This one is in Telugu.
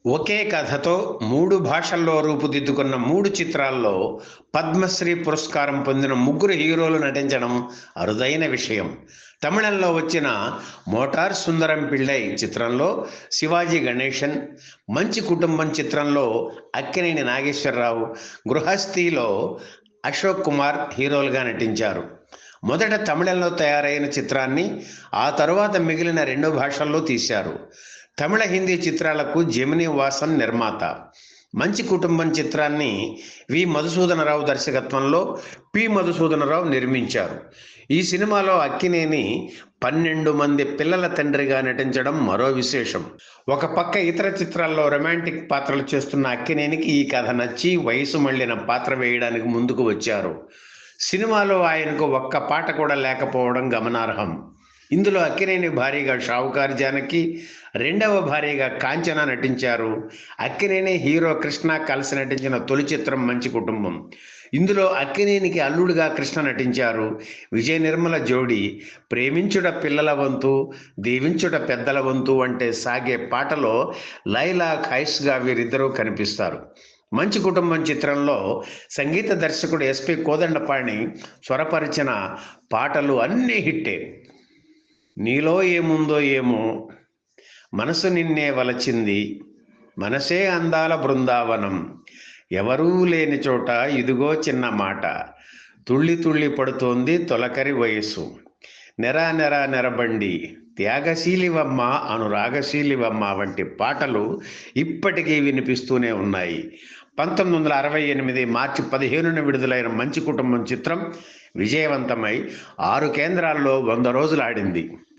ఒకే కథతో 3 భాషల్లో రూపుదిద్దుకున్న 3 చిత్రాల్లో పద్మశ్రీ పురస్కారం పొందిన ముగ్గురు హీరోలు నటించడం అరుదైన విషయం. తమిళంలో వచ్చిన 'మోటార్ సుందరం పిళ్ళై' చిత్రంలో శివాజీ గణేశన్, 'మంచి కుటుంబం' చిత్రంలో అక్కినేని నాగేశ్వరరావు, 'గృహస్థి'లో అశోక్ కుమార్ హీరోలుగా నటించారు. మొదట తమిళంలో తయారైన చిత్రాన్ని ఆ తరువాత మిగిలిన 2 భాషల్లో తీశారు. తమిళ, హిందీ చిత్రాలకు జెమినీ వాసన్ నిర్మాత. 'మంచి కుటుంబం' చిత్రాన్ని వి. మధుసూదనరావు దర్శకత్వంలో పి. మధుసూదనరావు నిర్మించారు. ఈ సినిమాలో అక్కినేని 12 మంది పిల్లల తండ్రిగా నటించడం మరో విశేషం. ఒక పక్క ఇతర చిత్రాల్లో రొమాంటిక్ పాత్రలు చేస్తున్న అక్కినేనికి ఈ కథ నచ్చి వయసు మళ్లిన పాత్ర వేయడానికి ముందుకు వచ్చారు. సినిమాలో ఆయనకు ఒక్క పాట కూడా లేకపోవడం గమనార్హం. ఇందులో అక్కినేని భార్యగా షావుకారు జానకి, రెండవ భార్యగా కాంచన నటించారు. అక్కినేని, హీరో కృష్ణ కలిసి నటించిన తొలి చిత్రం 'మంచి కుటుంబం'. ఇందులో అక్కినేనికి అల్లుడుగా కృష్ణ నటించారు. విజయ నిర్మల జోడి 'ప్రేమించుట పిల్లల వంతు, దీవించుట పెద్దల వంతు' అంటే సాగే పాటలో లైలా ఖైస్గా వీరిద్దరూ కనిపిస్తారు. 'మంచి కుటుంబం' చిత్రంలో సంగీత దర్శకుడు ఎస్పి కోదండపాణి స్వరపరిచిన పాటలు అన్నీ హిట్టే. 'నీలో ఏముందో ఏమో', 'మనసు నిన్నే వలచింది', 'మనసే అందాల బృందావనం', 'ఎవరూ లేని చోట ఇదిగో చిన్న మాట', 'తుళ్ళి తుళ్ళి పడుతోంది తొలకరి వయసు', 'నెరా నెరా నెరబండి', 'త్యాగశీలివమ్మ అనురాగశీలివమ్మ' వంటి పాటలు ఇప్పటికీ వినిపిస్తూనే ఉన్నాయి. 1968 మార్చి 15న విడుదలైన 'మంచి కుటుంబం' చిత్రం విజయవంతమై 6 కేంద్రాల్లో 100 రోజులు ఆడింది.